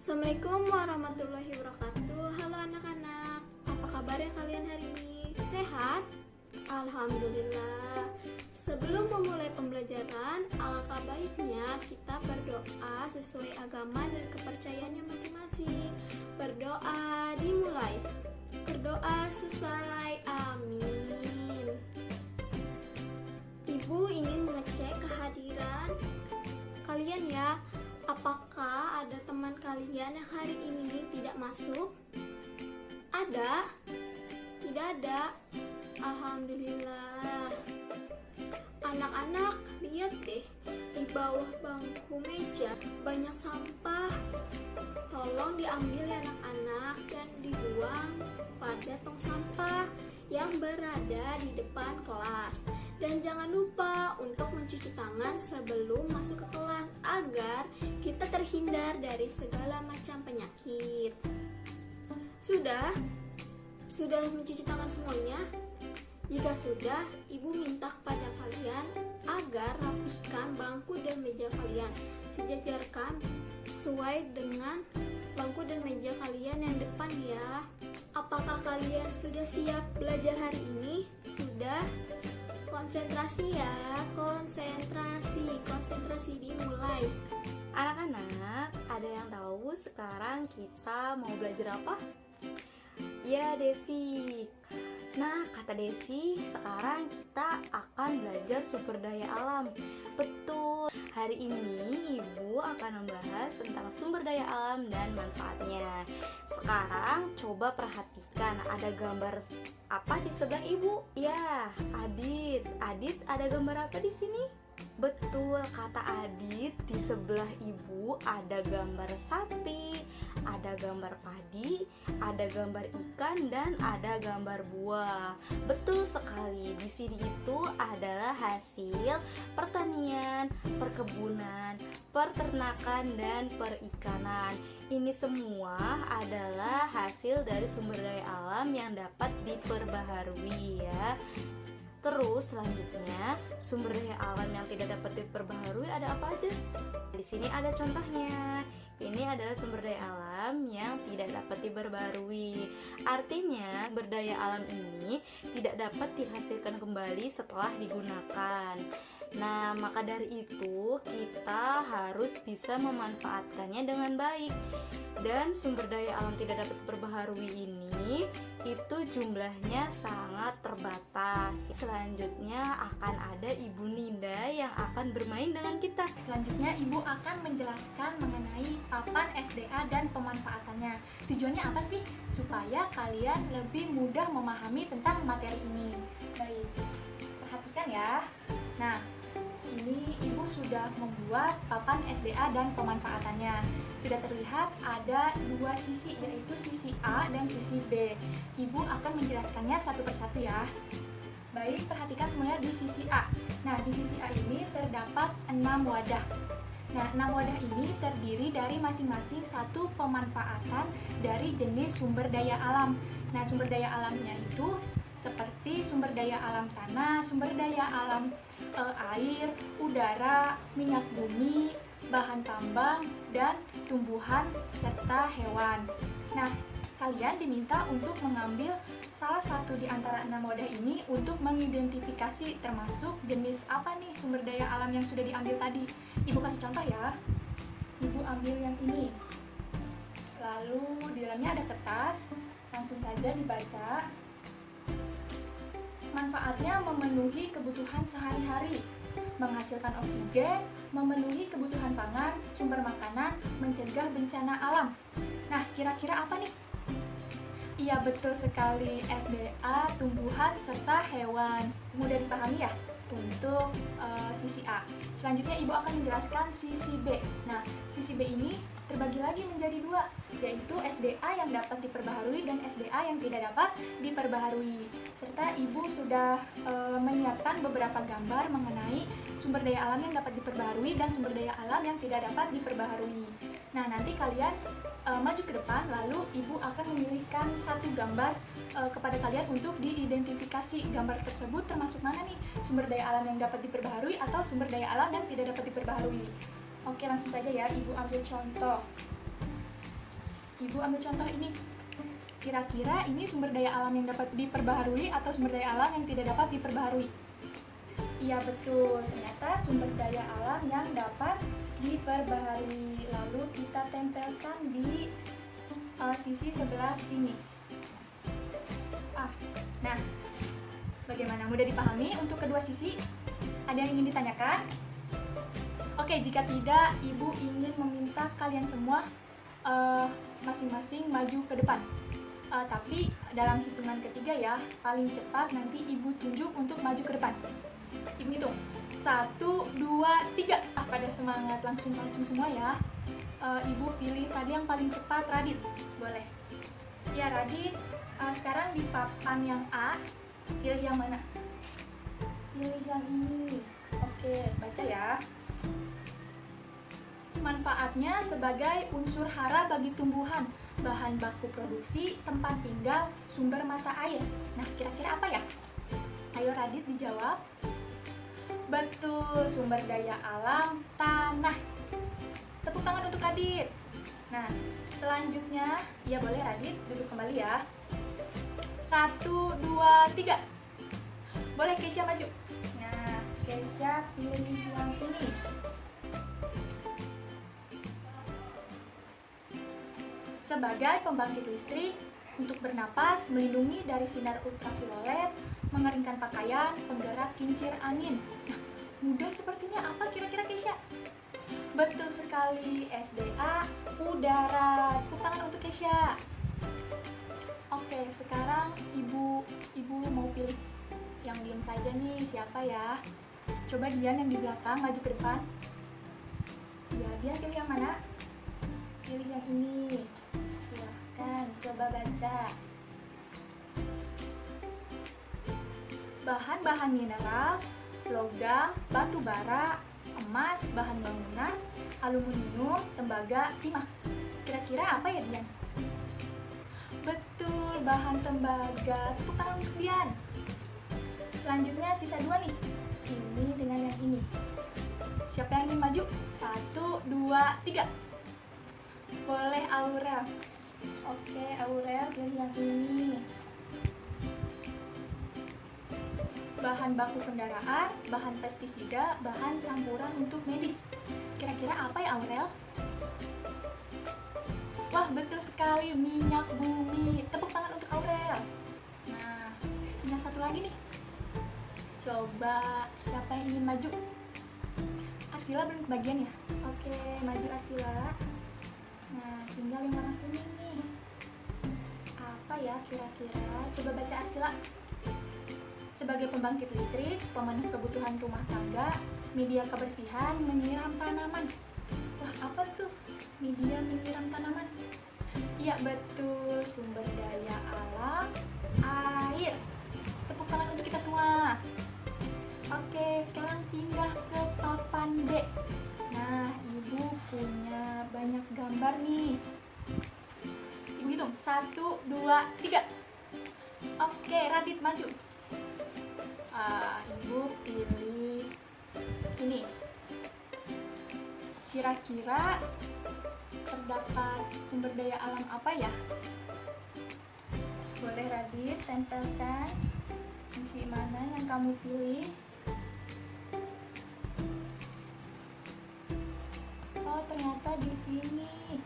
Assalamualaikum warahmatullahi wabarakatuh. Halo anak-anak, apa kabarnya kalian hari ini? Sehat? Alhamdulillah. Sebelum memulai pembelajaran, alangkah baiknya kita berdoa sesuai agama dan kepercayaannya masing-masing. Berdoa dimulai. Berdoa selesai. Amin. Ibu ingin mengecek kehadiran kalian ya. Apakah ada teman kalian yang hari ini tidak masuk? Ada? Tidak ada? Alhamdulillah. Anak-anak, lihat deh, di bawah bangku meja banyak sampah. Tolong diambil ya anak-anak dan dibuang pada tong sampah yang berada di depan kelas. Dan jangan lupa untuk mencuci tangan sebelum masuk ke kelas agar kita terhindar dari segala macam penyakit. Sudah? Sudah mencuci tangan semuanya? Jika sudah, ibu minta kepada kalian agar rapihkan bangku dan meja kalian. Sejajarkan sesuai dengan bangku dan meja kalian yang depan ya. Apakah kalian sudah siap belajar hari ini? Sudah? Konsentrasi ya, konsentrasi dimulai. Anak-anak, ada yang tahu sekarang kita mau belajar apa? Ya, Desi. Nah, kata Desi, sekarang kita akan belajar sumber daya alam. Betul, hari ini Ibu akan membahas tentang sumber daya alam dan manfaatnya. Sekarang coba perhatikan, ada gambar apa di sebelah Ibu? Ya, Adit. Adit, ada gambar apa di sini? Betul, kata Adit, di sebelah Ibu ada gambar sapi, ada gambar padi, ada gambar ikan, dan ada gambar buah. Betul sekali, di sini itu adalah hasil pertanian, perkebunan, peternakan, dan perikanan. Ini semua adalah hasil dari sumber daya alam yang dapat diperbaharui ya. Terus selanjutnya, sumber daya alam yang tidak dapat diperbaharui ada apa aja? Di sini ada contohnya. Ini adalah sumber daya alam yang tidak dapat diperbaharui. Artinya, sumber daya alam ini tidak dapat dihasilkan kembali setelah digunakan. Nah, maka dari itu kita harus bisa memanfaatkannya dengan baik. Dan sumber daya alam tidak dapat diperbaharui ini itu jumlahnya sangat terbatas. Selanjutnya akan ada Ibu Ninda yang akan bermain dengan kita. Selanjutnya Ibu akan menjelaskan mengenai papan SDA dan pemanfaatannya. Tujuannya apa sih? Supaya kalian lebih mudah memahami tentang materi ini. Baik, perhatikan ya. Nah, ini Ibu sudah membuat papan SDA dan pemanfaatannya. Sudah terlihat ada dua sisi, yaitu sisi A dan sisi B. Ibu akan menjelaskannya satu persatu ya. Baik, perhatikan semuanya di sisi A. Nah, di sisi A ini terdapat 6 wadah. Nah, 6 wadah ini terdiri dari masing-masing satu pemanfaatan dari jenis sumber daya alam. Nah, sumber daya alamnya itu seperti sumber daya alam tanah, sumber daya alam air, udara, minyak bumi, bahan tambang, dan tumbuhan serta hewan. Nah, kalian diminta untuk mengambil salah satu di antara 6 wadah ini untuk mengidentifikasi termasuk jenis apa nih sumber daya alam yang sudah diambil tadi. Ibu kasih contoh ya. Ibu ambil yang ini. Lalu di dalamnya ada kertas, langsung saja dibaca. Manfaatnya memenuhi kebutuhan sehari-hari, menghasilkan oksigen, memenuhi kebutuhan pangan, sumber makanan, mencegah bencana alam. Nah, kira-kira apa nih? Iya, betul sekali, SDA, tumbuhan, serta hewan. Mudah dipahami ya? Untuk sisi A. Selanjutnya Ibu akan menjelaskan sisi B. Nah, sisi B ini terbagi lagi menjadi dua, yaitu SDA yang dapat diperbaharui dan SDA yang tidak dapat diperbaharui. Serta Ibu sudah menyiapkan beberapa gambar mengenai sumber daya alam yang dapat diperbaharui dan sumber daya alam yang tidak dapat diperbaharui. Nah, nanti kalian maju ke depan, lalu Ibu akan memilihkan satu gambar kepada kalian untuk diidentifikasi gambar tersebut termasuk mana nih sumber daya alam yang dapat diperbaharui atau sumber daya alam yang tidak dapat diperbaharui. Oke, langsung saja ya, Ibu ambil contoh. Ibu ambil contoh ini. Kira-kira ini sumber daya alam yang dapat diperbaharui atau sumber daya alam yang tidak dapat diperbaharui? Iya betul, ternyata sumber daya alam yang dapat diperbaharui. Lalu kita tempelkan di sisi sebelah sini. Nah, bagaimana? Mudah dipahami untuk kedua sisi? Ada yang ingin ditanyakan? Oke, jika tidak, Ibu ingin meminta kalian semua masing-masing maju ke depan. Tapi dalam hitungan ketiga ya, paling cepat nanti Ibu tunjuk untuk maju ke depan. Ibu hitung 1, 2, 3. Pada semangat, langsung semua ya. Ibu pilih tadi yang paling cepat, Radit. Boleh. Ya Radit, sekarang di papan yang A, pilih yang mana? Pilih yang ini. Oke, baca ya. Manfaatnya sebagai unsur hara bagi tumbuhan, bahan baku produksi, tempat tinggal, sumber mata air. Nah, kira-kira apa ya? Ayo Radit dijawab. Betul, sumber daya alam tanah. Tepuk tangan untuk Radit. Nah, selanjutnya, ya boleh Radit duduk kembali ya. 1, 2, 3. Boleh Keisha maju. Nah, Keisha pilih yang ini. Sebagai pembangkit listrik, untuk bernapas, melindungi dari sinar ultraviolet, mengeringkan pakaian, penggerak kincir angin. Nah, mudah sepertinya. Apa kira-kira Keisha? Betul sekali, SDA udara. Tepuk tangan untuk Keisha. Oke, sekarang ibu mau pilih yang diam saja nih, siapa ya? Coba Dian yang di belakang maju ke depan. Ya, Dian pilih yang mana? Pilih yang ini. Silahkan, coba baca. Bahan-bahan mineral, logam, batu bara, emas, bahan bangunan, aluminium, tembaga, timah. Kira-kira apa ya Dian? Betul, bahan tembaga. Tepuk tangan untuk Dian. Selanjutnya sisa 2 nih. Ini dengan yang ini. Siapa yang ingin maju? 1, 2, 3. Boleh Aurel. Oke, Aurel pilih yang ini. Bahan baku kendaraan, bahan pestisida, bahan campuran untuk medis. Kira-kira apa ya Aurel? Wah, betul sekali, minyak bumi. Tepuk tangan untuk Aurel. Nah, tinggal satu lagi nih. Coba, siapa yang ingin maju? Arsila belum kebagian ya? Oke, maju Arsila. Nah, tinggal yang warna kuning nih. Apa ya kira-kira? Coba baca Arsila. Sebagai pembangkit listrik, pemenuh kebutuhan rumah tangga, media kebersihan, menyiram tanaman. Wah, apa tuh? Media menyiram tanaman. Iya, betul. Sumber daya alam, air. Tepuk tangan untuk kita semua. Oke, sekarang pindah ke papan B. Nah, Ibu punya banyak gambar nih. Ibu hitung, 1, 2, 3. Oke, Radit maju. Ibu pilih ini. Kira-kira terdapat sumber daya alam apa ya? Boleh Radit tempelkan sisi mana yang kamu pilih. Oh, ternyata di sini.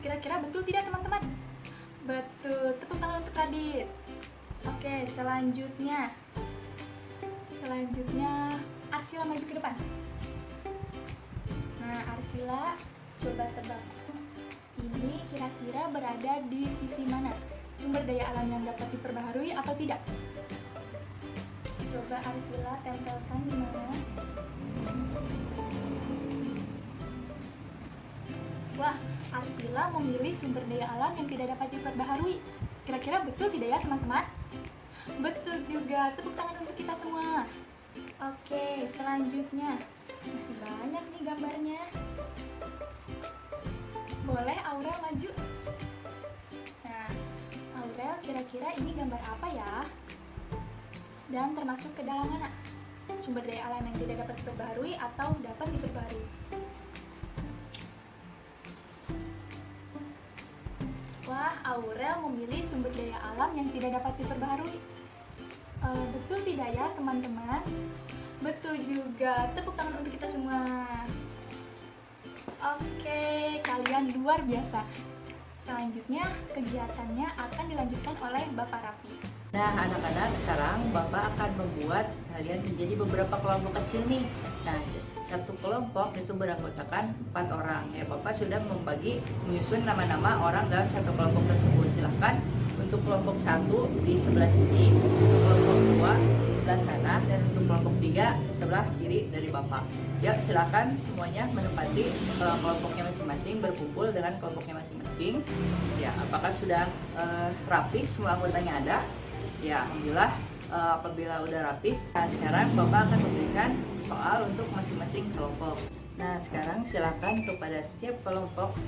Kira-kira betul tidak teman-teman? Betul, tepuk tangan untuk Radit. Oke, selanjutnya Arsila maju ke depan. Nah, Arsila coba tebak. Ini kira-kira berada di sisi mana? Sumber daya alam yang dapat diperbaharui atau tidak? Coba Arsila tempelkan di mana? Wah, Arsila memilih sumber daya alam yang tidak dapat diperbaharui. Kira-kira betul tidak ya teman-teman? Betul juga, tepuk tangan untuk kita semua. Oke, selanjutnya masih banyak nih gambarnya. Boleh Aurel maju? Nah, Aurel kira-kira ini gambar apa ya? Dan termasuk ke dalam mana? Sumber daya alam yang tidak dapat diperbaharui atau dapat diperbaharui? Apakah Aurel memilih sumber daya alam yang tidak dapat diperbaharui? Betul tidak ya teman-teman? Betul juga, tepuk tangan untuk kita semua. Oke, kalian luar biasa. Selanjutnya, kegiatannya akan dilanjutkan oleh Bapak Rafi. Nah, anak-anak, sekarang Bapak akan membuat kalian menjadi beberapa kelompok kecil nih. Nah, satu kelompok itu beranggotakan 4 orang. Ya, Bapak sudah menyusun nama-nama orang dalam satu kelompok tersebut. Silahkan untuk kelompok 1 di sebelah sini, untuk kelompok 2 di sebelah sana, dan untuk kelompok 3 sebelah kiri dari Bapak. Ya, silakan semuanya menempati kelompoknya masing-masing, berkumpul dengan kelompoknya masing-masing. Ya, apakah sudah rapi semua anggotanya ada? Ya, alhamdulillah. Apabila udah rapi, nah sekarang Bapak akan memberikan soal untuk masing-masing kelompok. Nah, sekarang silakan kepada setiap kelompok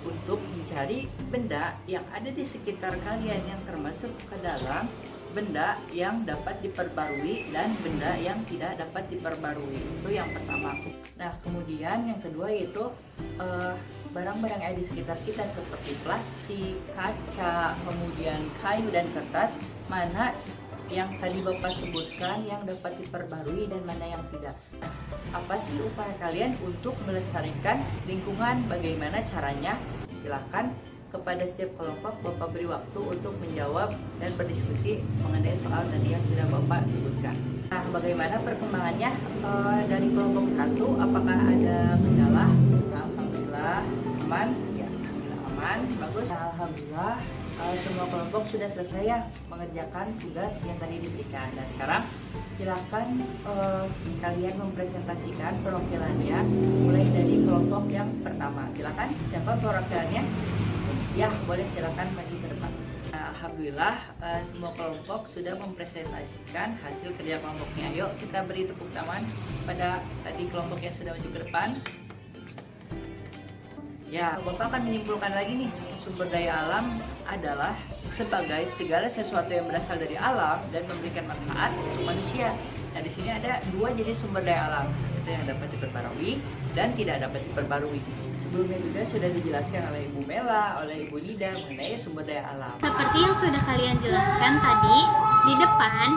untuk mencari benda yang ada di sekitar kalian yang termasuk ke dalam benda yang dapat diperbarui dan benda yang tidak dapat diperbarui. Itu yang pertama. Nah, kemudian yang kedua yaitu barang-barang yang ada di sekitar kita seperti plastik, kaca, kemudian kayu dan kertas, mana yang tadi Bapak sebutkan yang dapat diperbarui dan mana yang tidak. Nah, apa sih upaya kalian untuk melestarikan lingkungan? Bagaimana caranya? Silahkan kepada setiap kelompok Bapak beri waktu untuk menjawab dan berdiskusi mengenai soal tadi yang sudah Bapak sebutkan. Nah, bagaimana perkembangannya dari kelompok 1? Apakah ada kendala? Alhamdulillah aman. Ya, alhamdulillah aman. Bagus. Nah, alhamdulillah semua kelompok sudah selesai ya mengerjakan tugas yang tadi diberikan. Dan sekarang silakan kalian mempresentasikan perwakilannya mulai dari kelompok yang pertama. Silakan, siapa perwakilannya? Ya, boleh silakan maju ke depan. Alhamdulillah semua kelompok sudah mempresentasikan hasil kerja kelompoknya. Yuk kita beri tepuk tangan pada tadi kelompok yang sudah maju ke depan. Ya, Bapak akan menyimpulkan lagi nih, sumber daya alam adalah sebagai segala sesuatu yang berasal dari alam dan memberikan manfaat untuk manusia. Nah, di sini ada 2 jenis sumber daya alam, itu yang dapat diperbarui dan tidak dapat diperbarui. Sebelumnya juga sudah dijelaskan oleh Ibu Mela, oleh Ibu Nida mengenai sumber daya alam. Seperti yang sudah kalian jelaskan tadi di depan,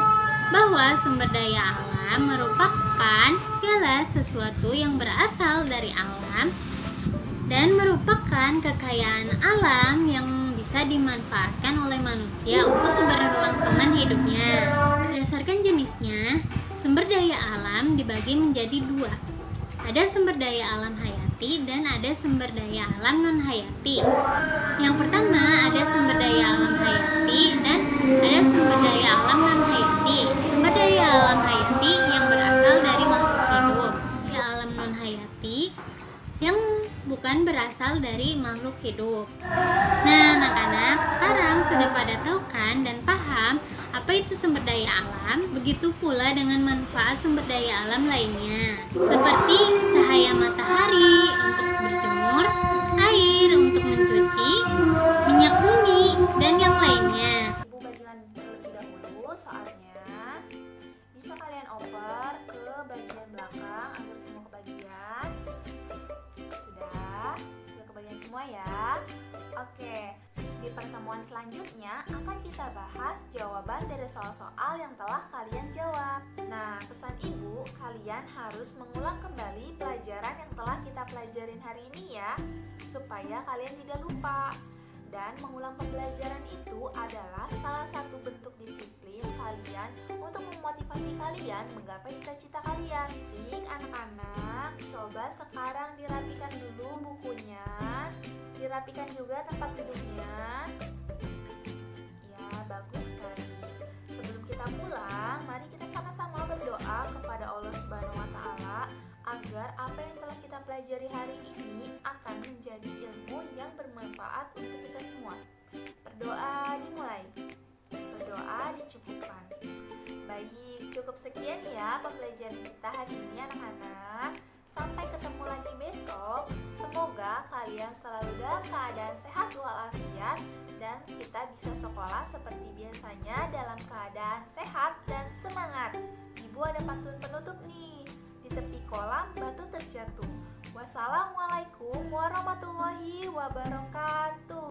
bahwa sumber daya alam merupakan segala sesuatu yang berasal dari alam dan merupakan kekayaan alam yang bisa dimanfaatkan oleh manusia untuk keberlangsungan hidupnya. Berdasarkan jenisnya, sumber daya alam dibagi menjadi 2. Ada sumber daya alam hayati dan ada sumber daya alam non-hayati. Yang pertama ada sumber daya alam hayati dan ada sumber daya alam non-hayati. Sumber daya alam hayati yang berasal dari makhluk hidup. Daya alam non-hayati yang bukan berasal dari makhluk hidup. Nah, anak-anak sekarang sudah pada tahu kan dan paham apa itu sumber daya alam, begitu pula dengan manfaat sumber daya alam lainnya, seperti cahaya matahari untuk berjemur, air untuk mencuci, minyak bumi, dan yang lainnya. Ibu bagikan terlebih dahulu soalnya. Bisa kalian oper ke bagian belakang agar semua kebagian. Sudah kebagian semua ya. Oke, di pertemuan selanjutnya akan kita bahas jawaban dari soal-soal yang telah kalian jawab. Nah, pesan ibu, kalian harus mengulang kembali pelajaran yang telah kita pelajarin hari ini ya, supaya kalian tidak lupa. Dan mengulang pembelajaran itu adalah salah satu bentuk disiplin kalian untuk memotivasi kalian menggapai cita-cita kalian. Baik anak-anak, coba sekarang dirapikan dulu bukunya, dirapikan juga tempat duduknya. Ya, bagus sekali. Sebelum kita pulang, mari kita sama-sama berdoa kepada Allah Subhanahu wa Ta'ala agar apa yang telah kita pelajari hari ini akan menjadi ilmu yang bermanfaat untuk kita semua. Berdoa dimulai, berdoa dicukupkan. Baik, cukup sekian ya pembelajaran kita hari ini anak-anak. Sampai ketemu lagi besok. Semoga kalian selalu dalam keadaan sehat walafiat dan kita bisa sekolah seperti biasanya dalam keadaan sehat dan semangat. Ibu ada pantun penutup nih. Di tepi kolam batu terjatuh. Wassalamualaikum warahmatullahi wabarakatuh.